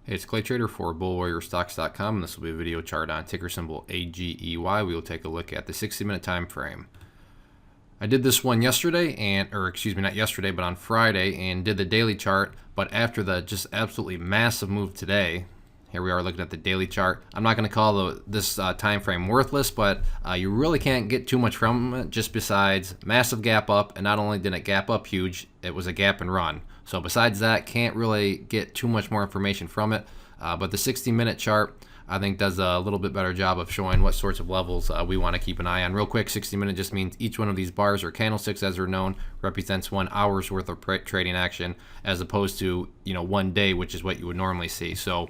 Hey, it's Clay Trader for BullWarriorStocks.com, and this will be a video chart on ticker symbol AGEY. We will take a look at the 60-minute time frame. I did this one yesterday, not yesterday, but on Friday, and did the daily chart. But after the just absolutely massive move today, here we are looking at the daily chart. I'm not going to call this time frame worthless, but you really can't get too much from it, just besides massive gap up. And not only did it gap up huge, it was a gap and run. So besides that, can't really get too much more information from it. But the 60-minute chart, I think, does a little bit better job of showing what sorts of levels we want to keep an eye on. Real quick, 60-minute just means each one of these bars or candlesticks, as they're known, represents 1 hour's worth of trading action, as opposed to 1 day, which is what you would normally see. So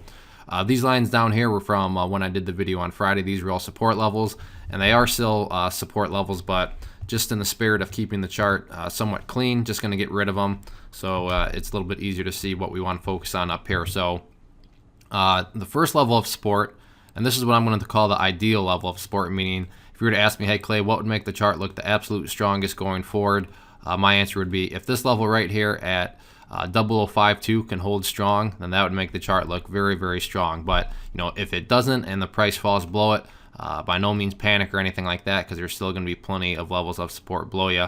these lines down here were from when I did the video on Friday. These were all support levels, and they are still support levels, but just in the spirit of keeping the chart somewhat clean, just going to get rid of them. So it's a little bit easier to see what we want to focus on up here. So the first level of support, and this is what I'm going to call the ideal level of support, meaning if you were to ask me, hey Clay, what would make the chart look the absolute strongest going forward? My answer would be, if this level right here at 0052 can hold strong, then that would make the chart look very, very strong. But if it doesn't and the price falls below it, by no means panic or anything like that, because there's still going to be plenty of levels of support below you.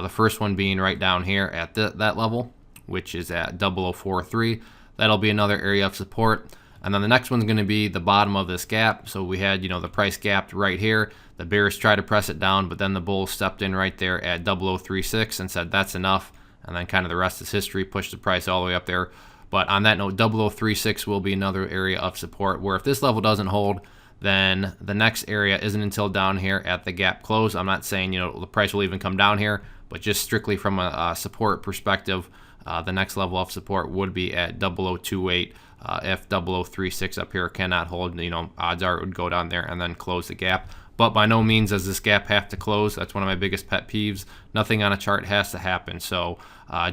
The first one being right down here at that level, which is at 0043. That'll be another area of support. And then the next one's going to be the bottom of this gap. So we had, the price gapped right here. The bears tried to press it down, but then the bulls stepped in right there at 0036 and said that's enough. And then kind of the rest is history, pushed the price all the way up there. But on that note, 0036 will be another area of support, where if this level doesn't hold, then the next area isn't until down here at the gap close. I'm not saying the price will even come down here, but just strictly from a support perspective, the next level of support would be at 0028. If 0036 up here cannot hold, odds are it would go down there and then close the gap. But by no means does this gap have to close. That's one of my biggest pet peeves. Nothing on a chart has to happen. So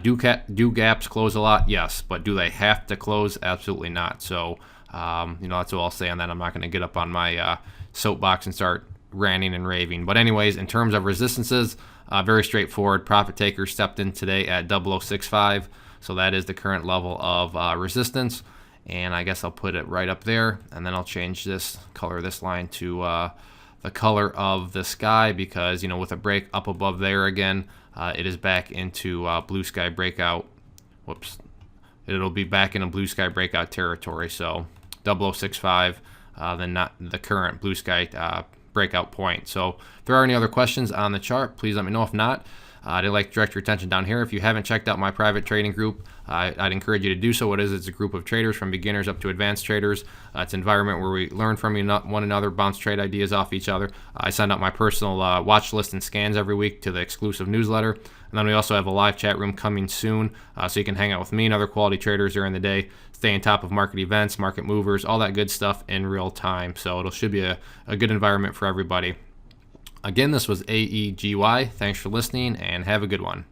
do gaps close a lot? Yes. But do they have to close? Absolutely not. So that's all I'll say on that. I'm not going to get up on my soapbox and start ranting and raving. But anyways, in terms of resistances, very straightforward. Profit takers stepped in today at 0065. So that is the current level of resistance. And I guess I'll put it right up there. And then I'll change this color, this line, to the color of the sky, because with a break up above there again, it is back into blue sky breakout. Whoops. It'll be back in a blue sky breakout territory. So 0065, then not the current blue sky breakout point. So if there are any other questions on the chart, please let me know. If not, I'd like to direct your attention down here. If you haven't checked out my private trading group, I'd encourage you to do so. What is it? It's a group of traders from beginners up to advanced traders. It's an environment where we learn from one another, bounce trade ideas off each other. I send out my personal watch list and scans every week to the exclusive newsletter. And then we also have a live chat room coming soon, so you can hang out with me and other quality traders during the day, stay on top of market events, market movers, all that good stuff in real time. So it should be a good environment for everybody. Again, this was AEGY. Thanks for listening, and have a good one.